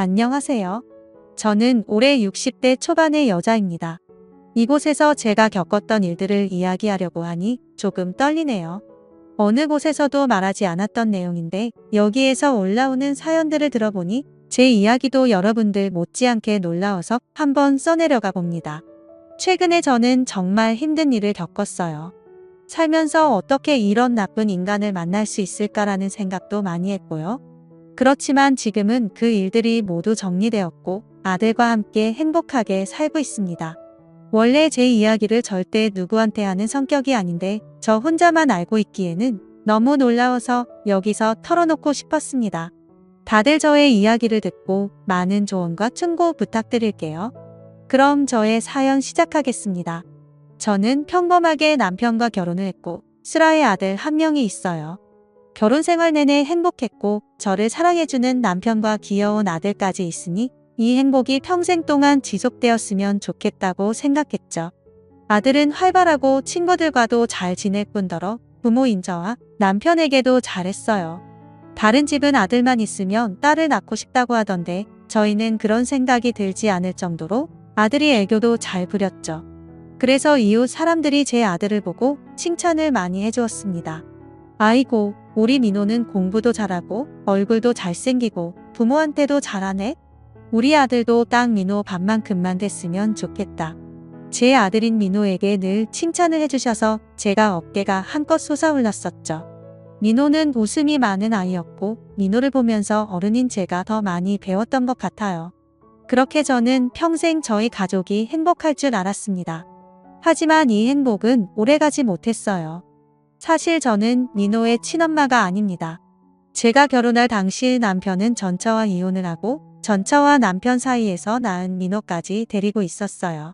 안녕하세요. 저는 올해 60대 초반의 여자입니다. 이곳에서 제가 겪었던 일들을 이야기하려고 하니 조금 떨리네요. 어느 곳에서도 말하지 않았던 내용인데 여기에서 올라오는 사연들을 들어보니 제 이야기도 여러분들 못지않게 놀라워서 한번 써내려가 봅니다. 최근에 저는 정말 힘든 일을 겪었어요. 살면서 어떻게 이런 나쁜 인간을 만날 수 있을까라는 생각도 많이 했고요. 그렇지만 지금은 그 일들이 모두 정리되었고 아들과 함께 행복하게 살고 있습니다. 원래 제 이야기를 절대 누구한테 하는 성격이 아닌데 저 혼자만 알고 있기에는 너무 놀라워서 여기서 털어놓고 싶었습니다. 다들 저의 이야기를 듣고 많은 조언과 충고 부탁드릴게요. 그럼 저의 사연 시작하겠습니다. 저는 평범하게 남편과 결혼을 했고 슬아의 아들 한 명이 있어요. 결혼 생활 내내 행복했고 저를 사랑해주는 남편과 귀여운 아들까지 있으니 이 행복이 평생 동안 지속되었으면 좋겠다고 생각했죠. 아들은 활발하고 친구들과도 잘 지낼 뿐더러 부모인 저와 남편에게도 잘했어요. 다른 집은 아들만 있으면 딸을 낳고 싶다고 하던데 저희는 그런 생각이 들지 않을 정도로 아들이 애교도 잘 부렸죠. 그래서 이웃 사람들이 제 아들을 보고 칭찬을 많이 해주었습니다. 아이고, 우리 민호는 공부도 잘하고 얼굴도 잘생기고 부모한테도 잘하네? 우리 아들도 딱 민호 밥만큼만 됐으면 좋겠다. 제 아들인 민호에게 늘 칭찬을 해주셔서 제가 어깨가 한껏 솟아올랐었죠. 민호는 웃음이 많은 아이였고 민호를 보면서 어른인 제가 더 많이 배웠던 것 같아요. 그렇게 저는 평생 저희 가족이 행복할 줄 알았습니다. 하지만 이 행복은 오래가지 못했어요. 사실 저는 민호의 친엄마가 아닙니다. 제가 결혼할 당시 남편은 전처와 이혼을 하고 전처와 남편 사이에서 낳은 민호까지 데리고 있었어요.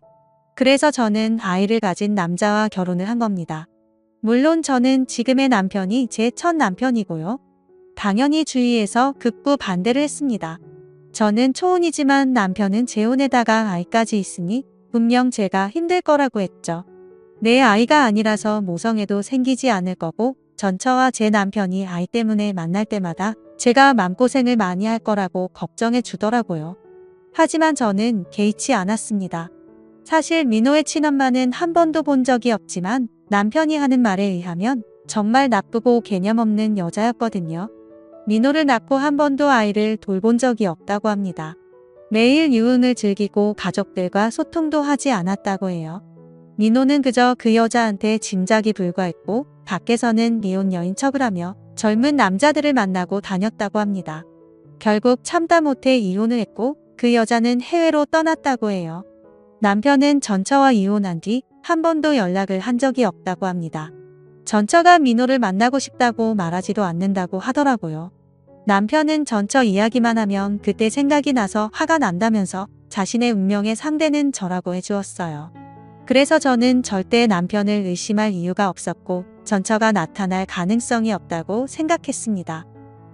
그래서 저는 아이를 가진 남자와 결혼을 한 겁니다. 물론 저는 지금의 남편이 제 첫 남편이고요. 당연히 주위에서 극구 반대를 했습니다. 저는 초혼이지만 남편은 재혼에다가 아이까지 있으니 분명 제가 힘들 거라고 했죠. 내 아이가 아니라서 모성애도 생기지 않을 거고 전처와 제 남편이 아이 때문에 만날 때마다 제가 맘고생을 많이 할 거라고 걱정해 주더라고요. 하지만 저는 개의치 않았습니다. 사실 민호의 친엄마는 한 번도 본 적이 없지만 남편이 하는 말에 의하면 정말 나쁘고 개념 없는 여자였거든요. 민호를 낳고 한 번도 아이를 돌본 적이 없다고 합니다. 매일 유흥을 즐기고 가족들과 소통도 하지 않았다고 해요. 민호는 그저 그 여자한테 짐작이 불과했고 밖에서는 미혼 여인 척을 하며 젊은 남자들을 만나고 다녔다고 합니다. 결국 참다 못해 이혼을 했고 그 여자는 해외로 떠났다고 해요. 남편은 전처와 이혼한 뒤 한 번도 연락을 한 적이 없다고 합니다. 전처가 민호를 만나고 싶다고 말하지도 않는다고 하더라고요. 남편은 전처 이야기만 하면 그때 생각이 나서 화가 난다면서 자신의 운명의 상대는 저라고 해주었어요. 그래서 저는 절대 남편을 의심할 이유가 없었고 전처가 나타날 가능성이 없다고 생각했습니다.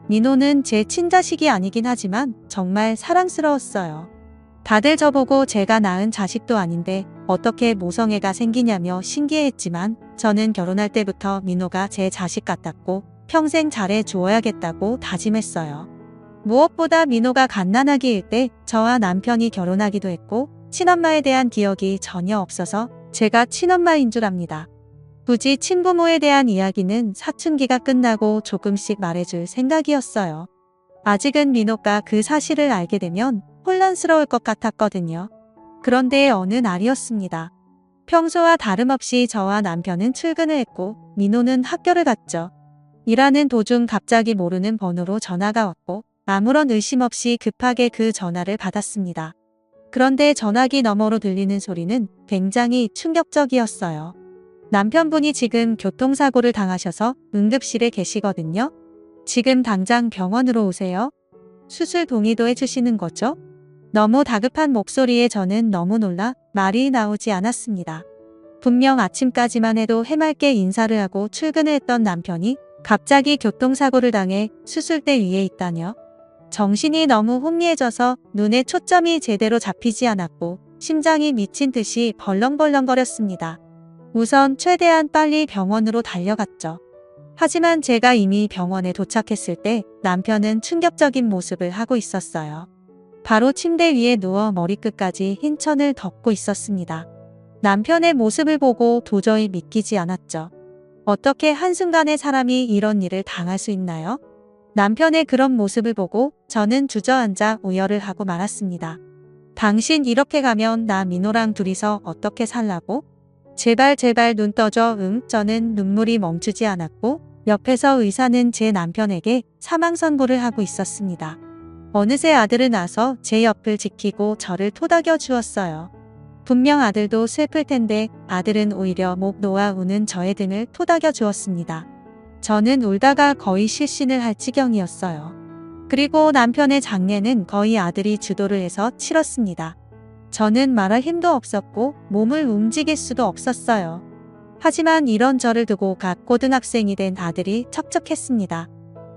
민호는 제 친자식이 아니긴 하지만 정말 사랑스러웠어요. 다들 저보고 제가 낳은 자식도 아닌데 어떻게 모성애가 생기냐며 신기해했지만 저는 결혼할 때부터 민호가 제 자식 같았고 평생 잘해 주어야겠다고 다짐했어요. 무엇보다 민호가 갓난아기일 때 저와 남편이 결혼하기도 했고 친엄마에 대한 기억이 전혀 없어서 제가 친엄마인 줄 압니다. 굳이 친부모에 대한 이야기는 사춘기가 끝나고 조금씩 말해줄 생각이었어요. 아직은 민호가 그 사실을 알게 되면 혼란스러울 것 같았거든요. 그런데 어느 날이었습니다. 평소와 다름없이 저와 남편은 출근을 했고 민호는 학교를 갔죠. 일하는 도중 갑자기 모르는 번호로 전화가 왔고 아무런 의심 없이 급하게 그 전화를 받았습니다. 그런데 전화기 너머로 들리는 소리는 굉장히 충격적이었어요. 남편분이 지금 교통사고를 당하셔서 응급실에 계시거든요. 지금 당장 병원으로 오세요. 수술 동의도 해주시는 거죠? 너무 다급한 목소리에 저는 너무 놀라 말이 나오지 않았습니다. 분명 아침까지만 해도 해맑게 인사를 하고 출근을 했던 남편이 갑자기 교통사고를 당해 수술대 위에 있다뇨. 정신이 너무 혼미해져서 눈에 초점이 제대로 잡히지 않았고 심장이 미친 듯이 벌렁벌렁거렸습니다. 우선 최대한 빨리 병원으로 달려갔죠. 하지만 제가 이미 병원에 도착했을 때 남편은 충격적인 모습을 하고 있었어요. 바로 침대 위에 누워 머리끝까지 흰 천을 덮고 있었습니다. 남편의 모습을 보고 도저히 믿기지 않았죠. 어떻게 한순간에 사람이 이런 일을 당할 수 있나요? 남편의 그런 모습을 보고 저는 주저앉아 우열을 하고 말았습니다. 당신 이렇게 가면 나 민호랑 둘이서 어떻게 살라고? 제발 제발 눈 떠줘. 저는 눈물이 멈추지 않았고 옆에서 의사는 제 남편에게 사망 선고를 하고 있었습니다. 어느새 아들을 낳아서 제 옆을 지키고 저를 토닥여 주었어요. 분명 아들도 슬플 텐데 아들은 오히려 목 놓아 우는 저의 등을 토닥여 주었습니다. 저는 울다가 거의 실신을 할 지경이었어요. 그리고 남편의 장례는 거의 아들이 주도를 해서 치렀습니다. 저는 말할 힘도 없었고 몸을 움직일 수도 없었어요. 하지만 이런 저를 두고 갓 고등학생이 된 아들이 척척했습니다.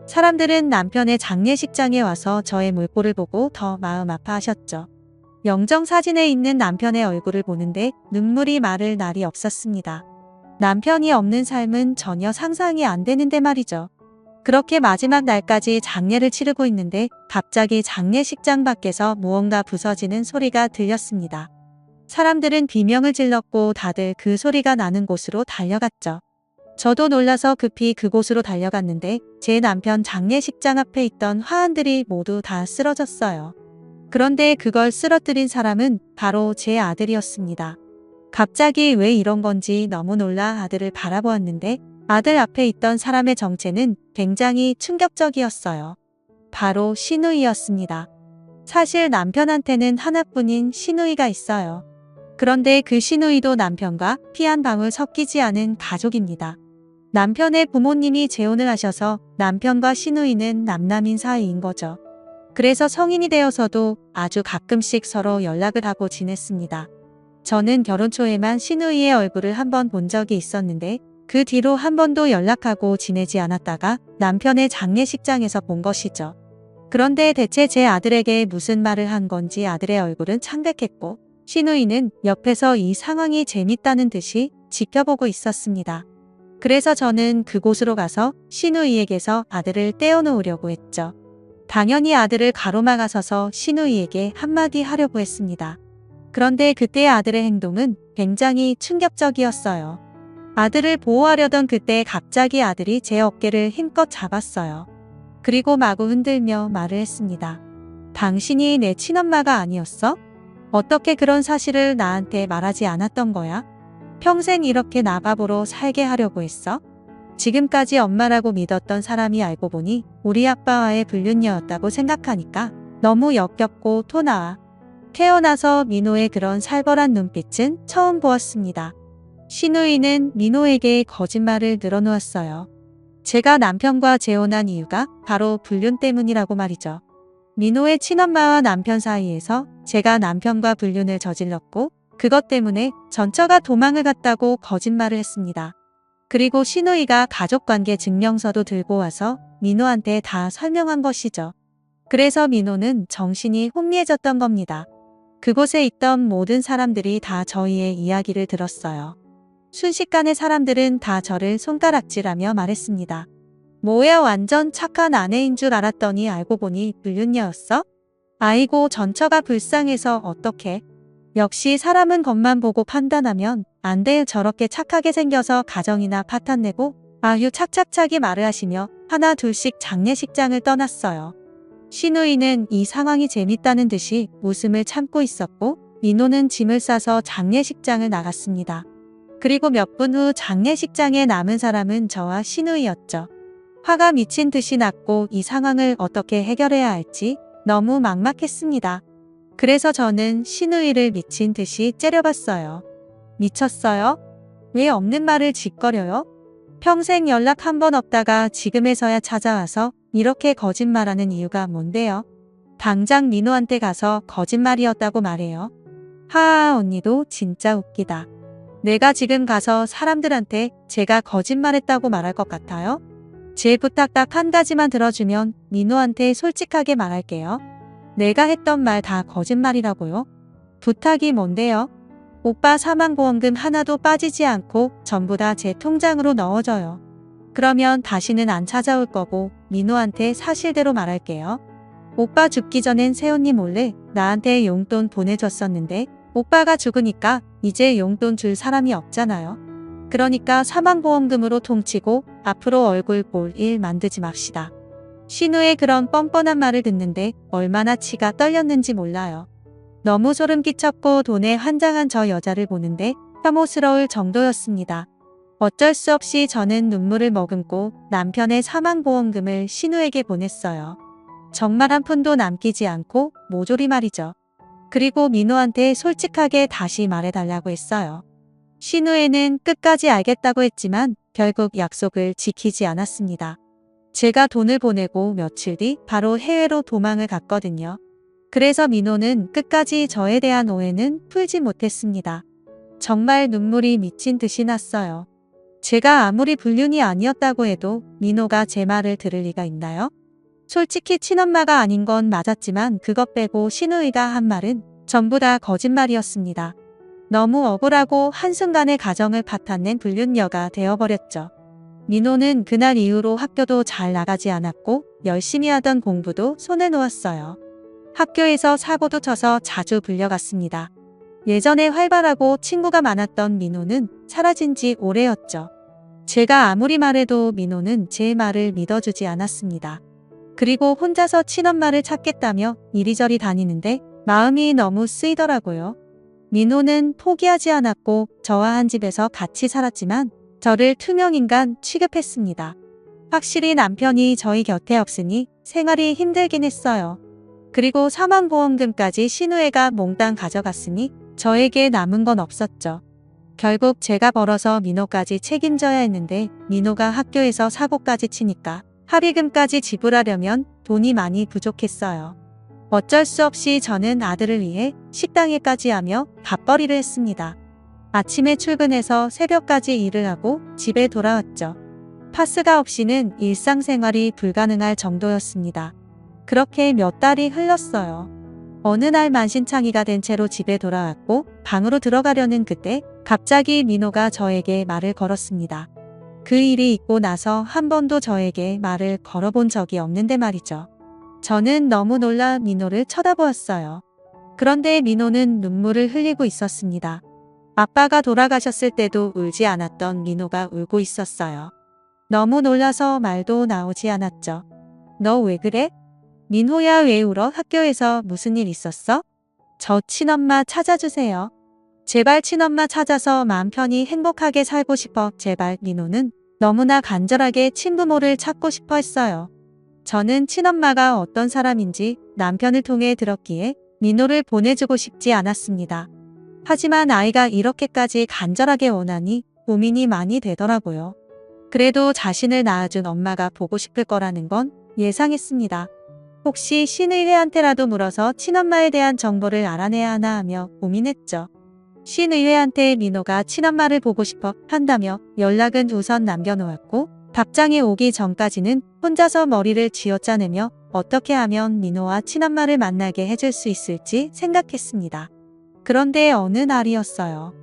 사람들은 남편의 장례식장에 와서 저의 물꼬를 보고 더 마음 아파하셨죠. 영정사진에 있는 남편의 얼굴을 보는데 눈물이 마를 날이 없었습니다. 남편이 없는 삶은 전혀 상상이 안 되는데 말이죠. 그렇게 마지막 날까지 장례를 치르고 있는데 갑자기 장례식장 밖에서 무언가 부서지는 소리가 들렸습니다. 사람들은 비명을 질렀고 다들 그 소리가 나는 곳으로 달려갔죠. 저도 놀라서 급히 그곳으로 달려갔는데 제 남편 장례식장 앞에 있던 화환들이 모두 다 쓰러졌어요. 그런데 그걸 쓰러뜨린 사람은 바로 제 아들이었습니다. 갑자기 왜 이런 건지 너무 놀라 아들을 바라보았는데 아들 앞에 있던 사람의 정체는 굉장히 충격적이었어요. 바로 시누이였습니다. 사실 남편한테는 하나뿐인 시누이가 있어요. 그런데 그 시누이도 남편과 피 한 방울 섞이지 않은 가족입니다. 남편의 부모님이 재혼을 하셔서 남편과 시누이는 남남인 사이인 거죠. 그래서 성인이 되어서도 아주 가끔씩 서로 연락을 하고 지냈습니다. 저는 결혼 초에만 시누이의 얼굴을 한 번 본 적이 있었는데 그 뒤로 한 번도 연락하고 지내지 않았다가 남편의 장례식장에서 본 것이죠. 그런데 대체 제 아들에게 무슨 말을 한 건지 아들의 얼굴은 창백했고 시누이는 옆에서 이 상황이 재밌다는 듯이 지켜보고 있었습니다. 그래서 저는 그곳으로 가서 시누이에게서 아들을 떼어놓으려고 했죠. 당연히 아들을 가로막아서서 시누이에게 한마디 하려고 했습니다. 그런데 그때의 아들의 행동은 굉장히 충격적이었어요. 아들을 보호하려던 그때 갑자기 아들이 제 어깨를 힘껏 잡았어요. 그리고 마구 흔들며 말을 했습니다. 당신이 내 친엄마가 아니었어? 어떻게 그런 사실을 나한테 말하지 않았던 거야? 평생 이렇게 나바보로 살게 하려고 했어? 지금까지 엄마라고 믿었던 사람이 알고 보니 우리 아빠와의 불륜녀였다고 생각하니까 너무 역겹고 토 나와. 태어나서 민호의 그런 살벌한 눈빛은 처음 보았습니다. 시누이는 민호에게 거짓말을 늘어놓았어요. 제가 남편과 재혼한 이유가 바로 불륜 때문이라고 말이죠. 민호의 친엄마와 남편 사이에서 제가 남편과 불륜을 저질렀고 그것 때문에 전처가 도망을 갔다고 거짓말을 했습니다. 그리고 시누이가 가족관계 증명서도 들고 와서 민호한테 다 설명한 것이죠. 그래서 민호는 정신이 혼미해졌던 겁니다. 그곳에 있던 모든 사람들이 다 저희의 이야기를 들었어요. 순식간에 사람들은 다 저를 손가락질하며 말했습니다. 뭐야 완전 착한 아내인 줄 알았더니 알고 보니 불륜녀였어? 아이고 전처가 불쌍해서 어떡해. 역시 사람은 겉만 보고 판단하면 안 돼. 저렇게 착하게 생겨서 가정이나 파탄내고 아유 착착착이 말을 하시며 하나 둘씩 장례식장을 떠났어요. 시누이는 이 상황이 재밌다는 듯이 웃음을 참고 있었고 민호는 짐을 싸서 장례식장을 나갔습니다. 그리고 몇 분 후 장례식장에 남은 사람은 저와 시누이였죠. 화가 미친 듯이 났고 이 상황을 어떻게 해결해야 할지 너무 막막했습니다. 그래서 저는 시누이를 미친 듯이 째려봤어요. 미쳤어요? 왜 없는 말을 짓거려요? 평생 연락 한 번 없다가 지금에서야 찾아와서 이렇게 거짓말하는 이유가 뭔데요? 당장 민호한테 가서 거짓말이었다고 말해요. 하하 언니도 진짜 웃기다. 내가 지금 가서 사람들한테 제가 거짓말했다고 말할 것 같아요? 제 부탁 딱 한 가지만 들어주면 민호한테 솔직하게 말할게요. 내가 했던 말 다 거짓말이라고요? 부탁이 뭔데요? 오빠 사망보험금 하나도 빠지지 않고 전부 다 제 통장으로 넣어줘요. 그러면 다시는 안 찾아올 거고 민호한테 사실대로 말할게요. 오빠 죽기 전엔 새언니 몰래 나한테 용돈 보내줬었는데 오빠가 죽으니까 이제 용돈 줄 사람이 없잖아요. 그러니까 사망보험금으로 통치고 앞으로 얼굴 볼 일 만들지 맙시다. 신우의 그런 뻔뻔한 말을 듣는데 얼마나 치가 떨렸는지 몰라요. 너무 소름 끼쳤고 돈에 환장한 저 여자를 보는데 혐오스러울 정도였습니다. 어쩔 수 없이 저는 눈물을 머금고 남편의 사망보험금을 신우에게 보냈어요. 정말 한 푼도 남기지 않고 모조리 말이죠. 그리고 민호한테 솔직하게 다시 말해달라고 했어요. 신우애는 끝까지 알겠다고 했지만 결국 약속을 지키지 않았습니다. 제가 돈을 보내고 며칠 뒤 바로 해외로 도망을 갔거든요. 그래서 민호는 끝까지 저에 대한 오해는 풀지 못했습니다. 정말 눈물이 미친 듯이 났어요. 제가 아무리 불륜이 아니었다고 해도 민호가 제 말을 들을 리가 있나요? 솔직히 친엄마가 아닌 건 맞았지만 그것 빼고 신우이가 한 말은 전부 다 거짓말이었습니다. 너무 억울하고 한순간에 가정을 파탄낸 불륜녀가 되어버렸죠. 민호는 그날 이후로 학교도 잘 나가지 않았고 열심히 하던 공부도 손에 놓았어요. 학교에서 사고도 쳐서 자주 불려갔습니다. 예전에 활발하고 친구가 많았던 민호는 사라진 지 오래였죠. 제가 아무리 말해도 민호는 제 말을 믿어주지 않았습니다. 그리고 혼자서 친엄마를 찾겠다며 이리저리 다니는데 마음이 너무 쓰이더라고요. 민호는 포기하지 않았고 저와 한 집에서 같이 살았지만 저를 투명인간 취급했습니다. 확실히 남편이 저희 곁에 없으니 생활이 힘들긴 했어요. 그리고 사망보험금까지 신우애가 몽땅 가져갔으니 저에게 남은 건 없었죠. 결국 제가 벌어서 민호까지 책임져야 했는데 민호가 학교에서 사고까지 치니까 합의금까지 지불하려면 돈이 많이 부족했어요. 어쩔 수 없이 저는 아들을 위해 식당일까지 하며 밥벌이를 했습니다. 아침에 출근해서 새벽까지 일을 하고 집에 돌아왔죠. 파스가 없이는 일상생활이 불가능할 정도였습니다. 그렇게 몇 달이 흘렀어요. 어느 날 만신창이가 된 채로 집에 돌아왔고 방으로 들어가려는 그때 갑자기 민호가 저에게 말을 걸었습니다. 그 일이 있고 나서 한 번도 저에게 말을 걸어본 적이 없는데 말이죠. 저는 너무 놀라 민호를 쳐다보았어요. 그런데 민호는 눈물을 흘리고 있었습니다. 아빠가 돌아가셨을 때도 울지 않았던 민호가 울고 있었어요. 너무 놀라서 말도 나오지 않았죠. 너 왜 그래? 민호야 왜 울어? 학교에서 무슨 일 있었어? 저 친엄마 찾아주세요. 제발 친엄마 찾아서 마음 편히 행복하게 살고 싶어. 제발. 민호는 너무나 간절하게 친부모를 찾고 싶어 했어요. 저는 친엄마가 어떤 사람인지 남편을 통해 들었기에 민호를 보내주고 싶지 않았습니다. 하지만 아이가 이렇게까지 간절하게 원하니 고민이 많이 되더라고요. 그래도 자신을 낳아준 엄마가 보고 싶을 거라는 건 예상했습니다. 혹시 신의회한테라도 물어서 친엄마에 대한 정보를 알아내야 하나 하며 고민했죠. 신의회한테 민호가 친엄마를 보고 싶어 한다며 연락은 우선 남겨놓았고 답장이 오기 전까지는 혼자서 머리를 쥐어짜내며 어떻게 하면 민호와 친엄마를 만나게 해줄 수 있을지 생각했습니다. 그런데 어느 날이었어요.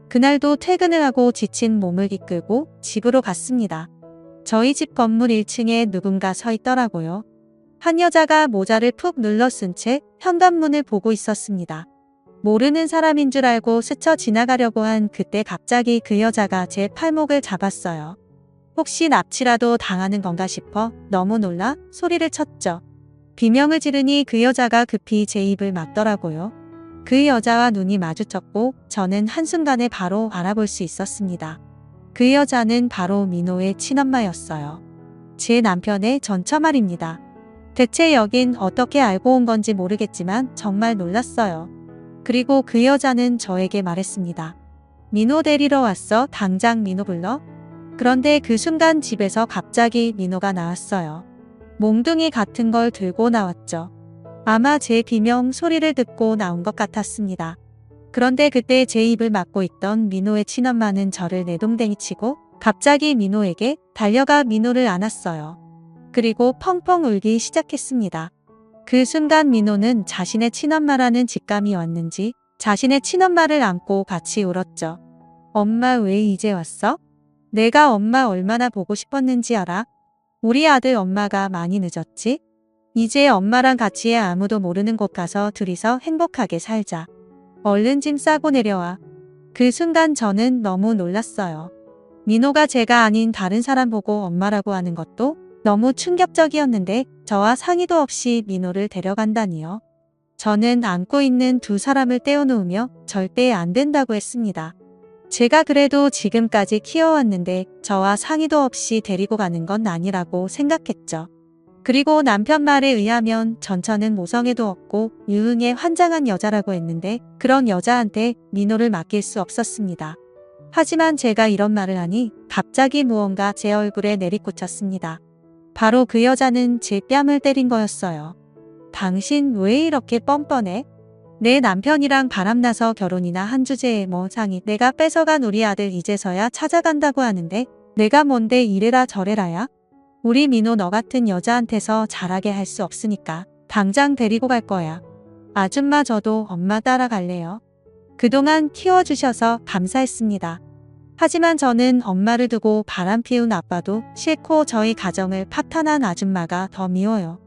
그날도 퇴근을 하고 지친 몸을 이끌고 집으로 갔습니다. 저희 집 건물 1층에 누군가 서 있더라고요. 한 여자가 모자를 푹 눌러 쓴 채 현관문을 보고 있었습니다. 모르는 사람인 줄 알고 스쳐 지나가려고 한 그때 갑자기 그 여자가 제 팔목을 잡았어요. 혹시 납치라도 당하는 건가 싶어 너무 놀라 소리를 쳤죠. 비명을 지르니 그 여자가 급히 제 입을 막더라고요. 그 여자와 눈이 마주쳤고 저는 한순간에 바로 알아볼 수 있었습니다. 그 여자는 바로 민호의 친엄마였어요. 제 남편의 전처말입니다. 대체 여긴 어떻게 알고 온 건지 모르겠지만 정말 놀랐어요. 그리고 그 여자는 저에게 말했습니다. 민호 데리러 왔어. 당장 민호 불러. 그런데 그 순간 집에서 갑자기 민호가 나왔어요. 몽둥이 같은 걸 들고 나왔죠. 아마 제 비명 소리를 듣고 나온 것 같았습니다. 그런데 그때 제 입을 막고 있던 민호의 친엄마는 저를 내동댕이 치고 갑자기 민호에게 달려가 민호를 안았어요. 그리고 펑펑 울기 시작했습니다. 그 순간 민호는 자신의 친엄마라는 직감이 왔는지 자신의 친엄마를 안고 같이 울었죠. 엄마 왜 이제 왔어? 내가 엄마 얼마나 보고 싶었는지 알아? 우리 아들 엄마가 많이 늦었지? 이제 엄마랑 같이 아무도 모르는 곳 가서 둘이서 행복하게 살자. 얼른 짐 싸고 내려와. 그 순간 저는 너무 놀랐어요. 민호가 제가 아닌 다른 사람 보고 엄마라고 하는 것도 너무 충격적이었는데 저와 상의도 없이 민호를 데려간다니요. 저는 안고 있는 두 사람을 떼어놓으며 절대 안 된다고 했습니다. 제가 그래도 지금까지 키워왔는데 저와 상의도 없이 데리고 가는 건 아니라고 생각했죠. 그리고 남편 말에 의하면 전처는 모성애도 없고 유흥에 환장한 여자라고 했는데 그런 여자한테 민호를 맡길 수 없었습니다. 하지만 제가 이런 말을 하니 갑자기 무언가 제 얼굴에 내리꽂혔습니다. 바로 그 여자는 제 뺨을 때린 거였어요. 당신 왜 이렇게 뻔뻔해? 내 남편이랑 바람나서 결혼이나 한 주제에 뭐 상이 내가 뺏어간 우리 아들 이제서야 찾아간다고 하는데 내가 뭔데 이래라 저래라야? 우리 민호 너 같은 여자한테서 잘하게 할 수 없으니까 당장 데리고 갈 거야. 아줌마 저도 엄마 따라갈래요. 그동안 키워주셔서 감사했습니다. 하지만 저는 엄마를 두고 바람 피운 아빠도 싫고 저희 가정을 파탄한 아줌마가 더 미워요.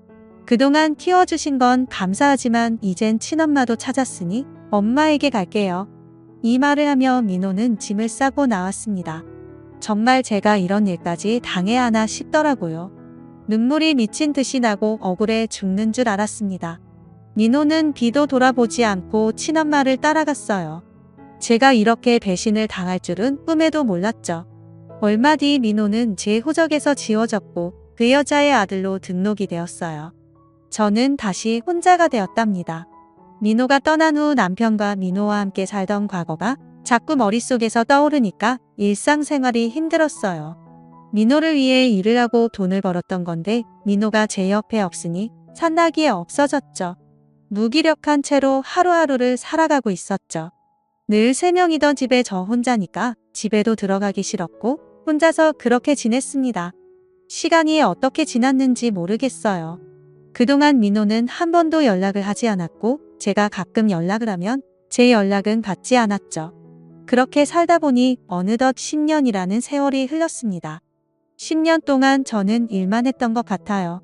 그동안 키워주신 건 감사하지만 이젠 친엄마도 찾았으니 엄마에게 갈게요. 이 말을 하며 민호는 짐을 싸고 나왔습니다. 정말 제가 이런 일까지 당해야 하나 싶더라고요. 눈물이 미친 듯이 나고 억울해 죽는 줄 알았습니다. 민호는 뒤도 돌아보지 않고 친엄마를 따라갔어요. 제가 이렇게 배신을 당할 줄은 꿈에도 몰랐죠. 얼마 뒤 민호는 제 호적에서 지워졌고 그 여자의 아들로 등록이 되었어요. 저는 다시 혼자가 되었답니다. 민호가 떠난 후 남편과 민호와 함께 살던 과거가 자꾸 머릿속에서 떠오르니까 일상생활이 힘들었어요. 민호를 위해 일을 하고 돈을 벌었던 건데 민호가 제 옆에 없으니 산나기에 없어졌죠. 무기력한 채로 하루하루를 살아가고 있었죠. 늘 3명이던 집에 저 혼자니까 집에도 들어가기 싫었고 혼자서 그렇게 지냈습니다. 시간이 어떻게 지났는지 모르겠어요. 그동안 민호는 한 번도 연락을 하지 않았고 제가 가끔 연락을 하면 제 연락은 받지 않았죠. 그렇게 살다 보니 어느덧 10년이라는 세월이 흘렀습니다. 10년 동안 저는 일만 했던 것 같아요.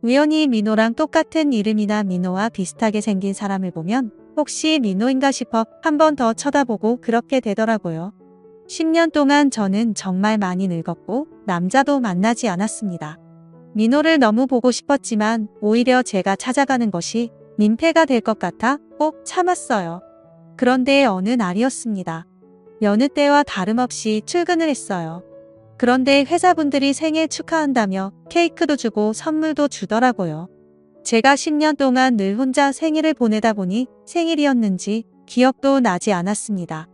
우연히 민호랑 똑같은 이름이나 민호와 비슷하게 생긴 사람을 보면 혹시 민호인가 싶어 한 번 더 쳐다보고 그렇게 되더라고요. 10년 동안 저는 정말 많이 늙었고 남자도 만나지 않았습니다. 민호를 너무 보고 싶었지만 오히려 제가 찾아가는 것이 민폐가 될 것 같아 꼭 참았어요. 그런데 어느 날이었습니다. 여느 때와 다름없이 출근을 했어요. 그런데 회사분들이 생일 축하한다며 케이크도 주고 선물도 주더라고요. 제가 10년 동안 늘 혼자 생일을 보내다 보니 생일이었는지 기억도 나지 않았습니다.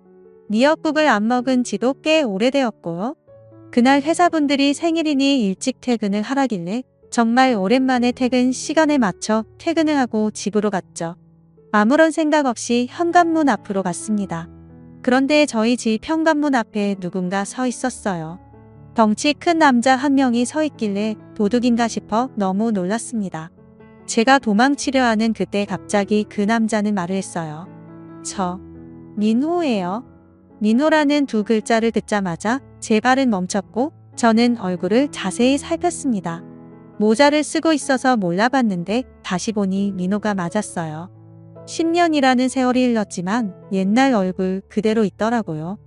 미역국을 안 먹은 지도 꽤 오래되었고요. 그날 회사분들이 생일이니 일찍 퇴근을 하라길래 정말 오랜만에 퇴근 시간에 맞춰 퇴근을 하고 집으로 갔죠. 아무런 생각 없이 현관문 앞으로 갔습니다. 그런데 저희 집 현관문 앞에 누군가 서 있었어요. 덩치 큰 남자 한 명이 서 있길래 도둑인가 싶어 너무 놀랐습니다. 제가 도망치려 하는 그때 갑자기 그 남자는 말을 했어요. 저 민호예요. 민호라는 두 글자를 듣자마자 제 발은 멈췄고 저는 얼굴을 자세히 살폈습니다. 모자를 쓰고 있어서 몰라봤는데 다시 보니 민호가 맞았어요. 10년이라는 세월이 흘렀지만 옛날 얼굴 그대로 있더라고요.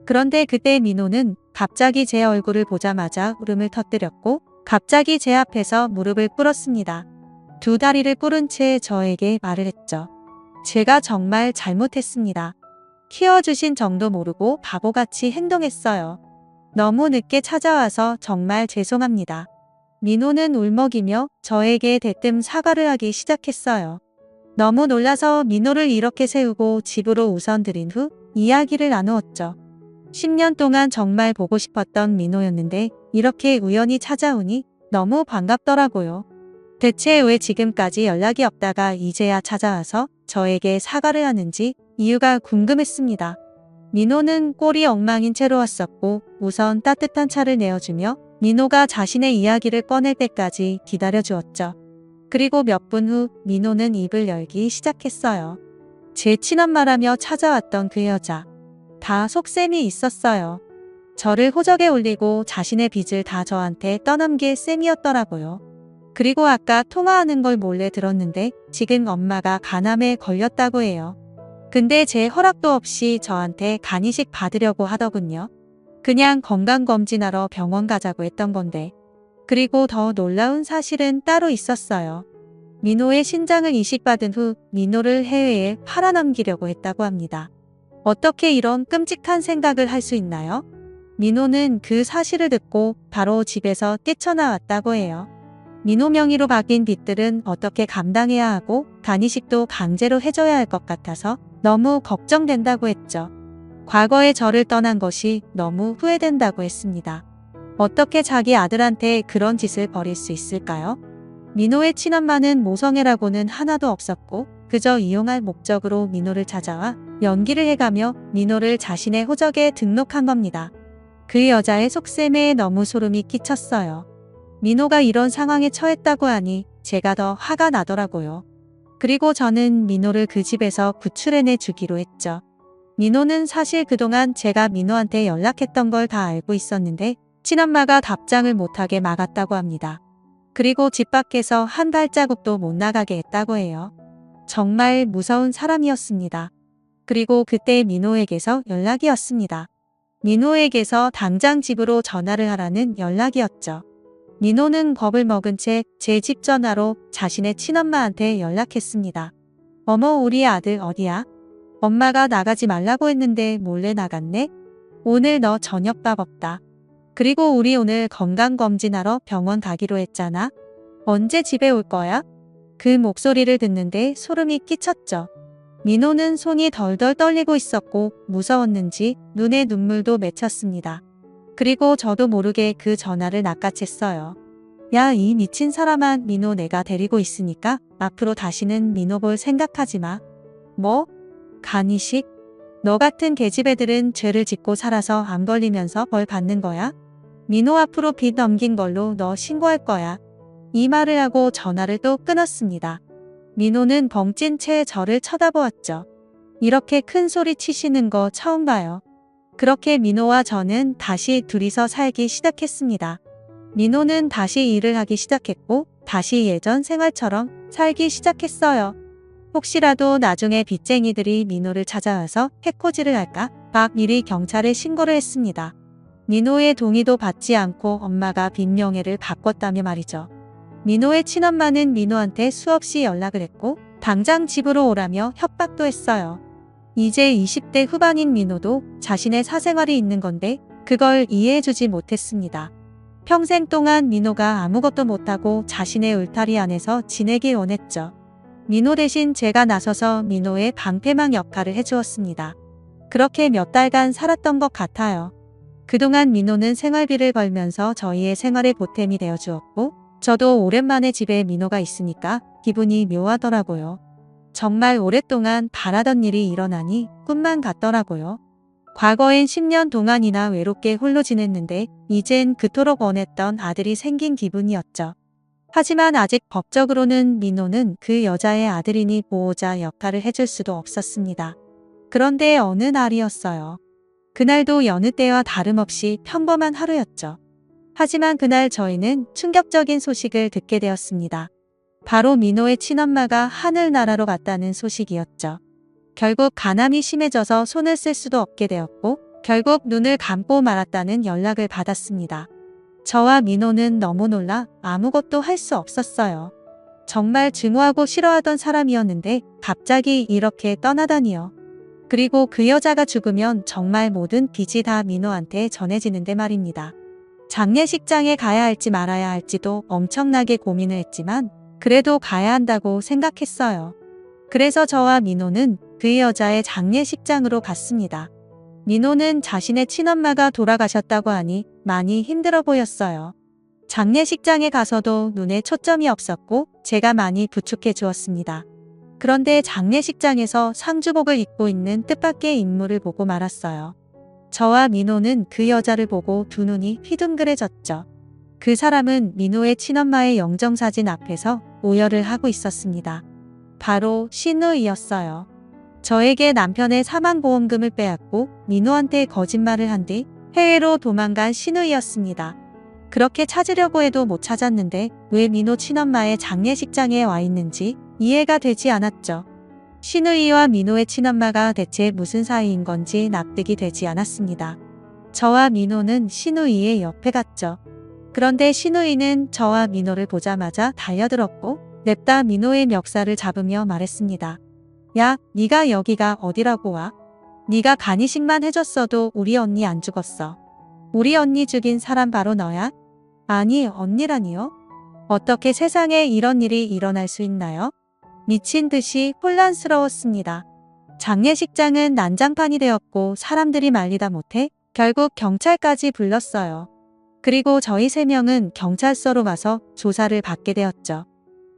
그런데 그때 민호는 갑자기 제 얼굴을 보자마자 울음을 터뜨렸고 갑자기 제 앞에서 무릎을 꿇었습니다. 두 다리를 꿇은 채 저에게 말을 했죠. 제가 정말 잘못했습니다. 키워주신 정도 모르고 바보같이 행동했어요. 너무 늦게 찾아와서 정말 죄송합니다. 민호는 울먹이며 저에게 대뜸 사과를 하기 시작했어요. 너무 놀라서 민호를 이렇게 세우고 집으로 우선 들인 후 이야기를 나누었죠. 10년 동안 정말 보고 싶었던 민호였는데 이렇게 우연히 찾아오니 너무 반갑더라고요. 대체 왜 지금까지 연락이 없다가 이제야 찾아와서 저에게 사과를 하는지 이유가 궁금했습니다. 민호는 꼴이 엉망인 채로 왔었고 우선 따뜻한 차를 내어주며 민호가 자신의 이야기를 꺼낼 때까지 기다려주었죠. 그리고 몇 분 후 민호는 입을 열기 시작했어요. 제 친엄마라며 찾아왔던 그 여자. 다 속셈이 있었어요. 저를 호적에 올리고 자신의 빚을 다 저한테 떠넘길 셈이었더라고요. 그리고 아까 통화하는 걸 몰래 들었는데 지금 엄마가 간암에 걸렸다고 해요. 근데 제 허락도 없이 저한테 간이식 받으려고 하더군요. 그냥 건강검진하러 병원 가자고 했던 건데. 그리고 더 놀라운 사실은 따로 있었어요. 민호의 신장을 이식받은 후 민호를 해외에 팔아넘기려고 했다고 합니다. 어떻게 이런 끔찍한 생각을 할 수 있나요? 민호는 그 사실을 듣고 바로 집에서 뛰쳐나왔다고 해요. 민호 명의로 바뀐 빚들은 어떻게 감당해야 하고 간이식도 강제로 해줘야 할 것 같아서 너무 걱정된다고 했죠. 과거에 저를 떠난 것이 너무 후회된다고 했습니다. 어떻게 자기 아들한테 그런 짓을 벌일 수 있을까요? 민호의 친엄마는 모성애라고는 하나도 없었고 그저 이용할 목적으로 민호를 찾아와 연기를 해가며 민호를 자신의 호적에 등록한 겁니다. 그 여자의 속셈에 너무 소름이 끼쳤어요. 민호가 이런 상황에 처했다고 하니 제가 더 화가 나더라고요. 그리고 저는 민호를 그 집에서 구출해내 주기로 했죠. 민호는 사실 그동안 제가 민호한테 연락했던 걸 다 알고 있었는데 친엄마가 답장을 못하게 막았다고 합니다. 그리고 집 밖에서 한 발자국도 못 나가게 했다고 해요. 정말 무서운 사람이었습니다. 그리고 그때 민호에게서 연락이 왔습니다. 민호에게서 당장 집으로 전화를 하라는 연락이었죠. 민호는 겁을 먹은 채 제 집 전화로 자신의 친엄마한테 연락했습니다. 어머, 우리 아들 어디야? 엄마가 나가지 말라고 했는데 몰래 나갔네? 오늘 너 저녁밥 없다. 그리고 우리 오늘 건강검진하러 병원 가기로 했잖아. 언제 집에 올 거야? 그 목소리를 듣는데 소름이 끼쳤죠. 민호는 손이 덜덜 떨리고 있었고 무서웠는지 눈에 눈물도 맺혔습니다. 그리고 저도 모르게 그 전화를 낚아챘어요. 야, 이 미친 사람아, 민호 내가 데리고 있으니까 앞으로 다시는 민호 볼 생각하지 마. 뭐? 간이식? 너 같은 계집애들은 죄를 짓고 살아서 안 걸리면서 벌 받는 거야? 민호 앞으로 빚 넘긴 걸로 너 신고할 거야. 이 말을 하고 전화를 또 끊었습니다. 민호는 벙찐 채 저를 쳐다보았죠. 이렇게 큰 소리 치시는 거 처음 봐요. 그렇게 민호와 저는 다시 둘이서 살기 시작했습니다. 민호는 다시 일을 하기 시작했고 다시 예전 생활처럼 살기 시작했어요. 혹시라도 나중에 빚쟁이들이 민호를 찾아와서 해코지를 할까 막 미리 경찰에 신고를 했습니다. 민호의 동의도 받지 않고 엄마가 빚명예를 바꿨다며 말이죠. 민호의 친엄마는 민호한테 수없이 연락을 했고 당장 집으로 오라며 협박도 했어요. 이제 20대 후반인 민호도 자신의 사생활이 있는 건데 그걸 이해해주지 못했습니다. 평생 동안 민호가 아무것도 못하고 자신의 울타리 안에서 지내길 원했죠. 민호 대신 제가 나서서 민호의 방패막 역할을 해주었습니다. 그렇게 몇 달간 살았던 것 같아요. 그동안 민호는 생활비를 벌면서 저희의 생활의 보탬이 되어주었고 저도 오랜만에 집에 민호가 있으니까 기분이 묘하더라고요. 정말 오랫동안 바라던 일이 일어나니 꿈만 같더라고요. 과거엔 10년 동안이나 외롭게 홀로 지냈는데 이젠 그토록 원했던 아들이 생긴 기분이었죠. 하지만 아직 법적으로는 민호는 그 여자의 아들이니 보호자 역할을 해줄 수도 없었습니다. 그런데 어느 날이었어요. 그날도 여느 때와 다름없이 평범한 하루였죠. 하지만 그날 저희는 충격적인 소식을 듣게 되었습니다. 바로 민호의 친엄마가 하늘나라로 갔다는 소식이었죠. 결국 간암이 심해져서 손을 쓸 수도 없게 되었고 결국 눈을 감고 말았다는 연락을 받았습니다. 저와 민호는 너무 놀라 아무것도 할 수 없었어요. 정말 증오하고 싫어하던 사람이었는데 갑자기 이렇게 떠나다니요. 그리고 그 여자가 죽으면 정말 모든 빚이 다 민호한테 전해지는데 말입니다. 장례식장에 가야 할지 말아야 할지도 엄청나게 고민을 했지만 그래도 가야 한다고 생각했어요. 그래서 저와 민호는 그 여자의 장례식장으로 갔습니다. 민호는 자신의 친엄마가 돌아가셨다고 하니 많이 힘들어 보였어요. 장례식장에 가서도 눈에 초점이 없었고 제가 많이 부축해 주었습니다. 그런데 장례식장에서 상주복을 입고 있는 뜻밖의 인물을 보고 말았어요. 저와 민호는 그 여자를 보고 두 눈이 휘둥그레졌죠. 그 사람은 민호의 친엄마의 영정사진 앞에서 오열을 하고 있었습니다. 바로 신우이였어요. 저에게 남편의 사망보험금을 빼앗고 민호한테 거짓말을 한 뒤 해외로 도망간 신우이였습니다. 그렇게 찾으려고 해도 못 찾았는데 왜 민호 친엄마의 장례식장에 와 있는지 이해가 되지 않았죠. 신우이와 민호의 친엄마가 대체 무슨 사이인 건지 납득이 되지 않았습니다. 저와 민호는 신우이의 옆에 갔죠. 그런데 신우이는 저와 민호를 보자마자 달려들었고 냅다 민호의 멱살을 잡으며 말했습니다. 야, 네가 여기가 어디라고 와? 네가 간이식만 해줬어도 우리 언니 안 죽었어. 우리 언니 죽인 사람 바로 너야? 아니, 언니라니요? 어떻게 세상에 이런 일이 일어날 수 있나요? 미친 듯이 혼란스러웠습니다. 장례식장은 난장판이 되었고 사람들이 말리다 못해 결국 경찰까지 불렀어요. 그리고 저희 3명은 경찰서로 와서 조사를 받게 되었죠.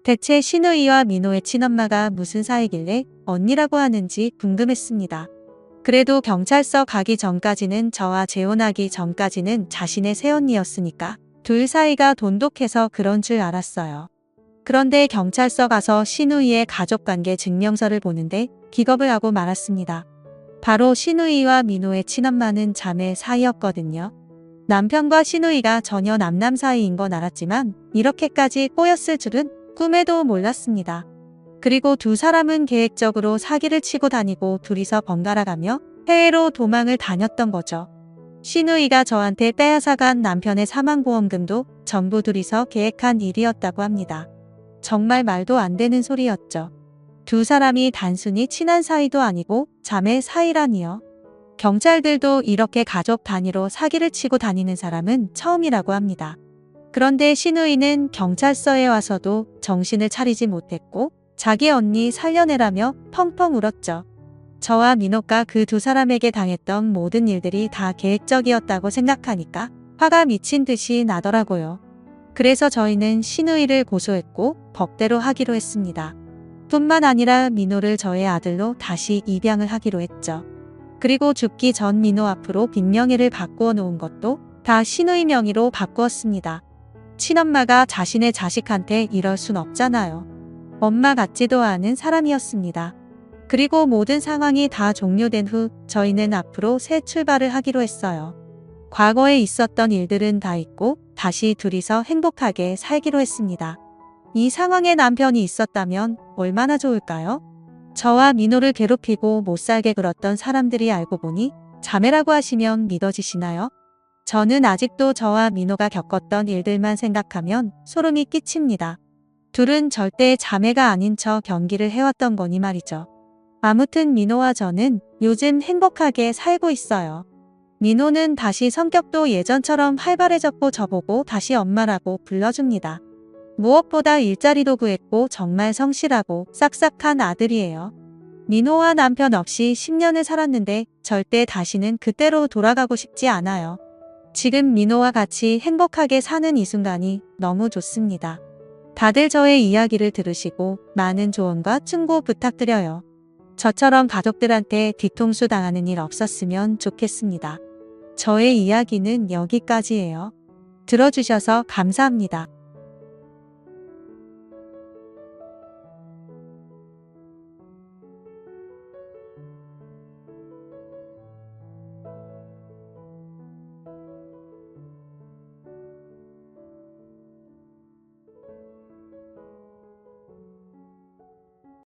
대체 신우이와 민호의 친엄마가 무슨 사이길래 언니라고 하는지 궁금했습니다. 그래도 경찰서 가기 전까지는 저와 재혼하기 전까지는 자신의 새언니였으니까 둘 사이가 돈독해서 그런 줄 알았어요. 그런데 경찰서 가서 신우이의 가족관계 증명서를 보는데 기겁을 하고 말았습니다. 바로 신우이와 민호의 친엄마는 자매 사이였거든요. 남편과 신우이가 전혀 남남 사이인 건 알았지만 이렇게까지 꼬였을 줄은 꿈에도 몰랐습니다. 그리고 두 사람은 계획적으로 사기를 치고 다니고 둘이서 번갈아 가며 해외로 도망을 다녔던 거죠. 신우이가 저한테 빼앗아간 남편의 사망보험금도 전부 둘이서 계획한 일이었다고 합니다. 정말 말도 안 되는 소리였죠. 두 사람이 단순히 친한 사이도 아니고 자매 사이라니요. 경찰들도 이렇게 가족 단위로 사기를 치고 다니는 사람은 처음이라고 합니다. 그런데 신우이는 경찰서에 와서도 정신을 차리지 못했고 자기 언니 살려내라며 펑펑 울었죠. 저와 민호가 그 두 사람에게 당했던 모든 일들이 다 계획적이었다고 생각하니까 화가 미친 듯이 나더라고요. 그래서 저희는 신우이를 고소했고 법대로 하기로 했습니다. 뿐만 아니라 민호를 저의 아들로 다시 입양을 하기로 했죠. 그리고 죽기 전 민호 앞으로 빈명예를 바꾸어 놓은 것도 다 신우이 명의로 바꾸었습니다. 친엄마가 자신의 자식한테 이럴 순 없잖아요. 엄마 같지도 않은 사람이었습니다. 그리고 모든 상황이 다 종료된 후 저희는 앞으로 새 출발을 하기로 했어요. 과거에 있었던 일들은 다 잊고 다시 둘이서 행복하게 살기로 했습니다. 이 상황에 남편이 있었다면 얼마나 좋을까요? 저와 민호를 괴롭히고 못살게 굴었던 사람들이 알고 보니 자매라고 하시면 믿어지시나요? 저는 아직도 저와 민호가 겪었던 일들만 생각하면 소름이 끼칩니다. 둘은 절대 자매가 아닌 척 경기를 해왔던 거니 말이죠. 아무튼 민호와 저는 요즘 행복하게 살고 있어요. 민호는 다시 성격도 예전처럼 활발해졌고 저보고 다시 엄마라고 불러줍니다. 무엇보다 일자리도 구했고 정말 성실하고 싹싹한 아들이에요. 민호와 남편 없이 10년을 살았는데 절대 다시는 그때로 돌아가고 싶지 않아요. 지금 민호와 같이 행복하게 사는 이 순간이 너무 좋습니다. 다들 저의 이야기를 들으시고 많은 조언과 충고 부탁드려요. 저처럼 가족들한테 뒤통수 당하는 일 없었으면 좋겠습니다. 저의 이야기는 여기까지예요. 들어주셔서 감사합니다.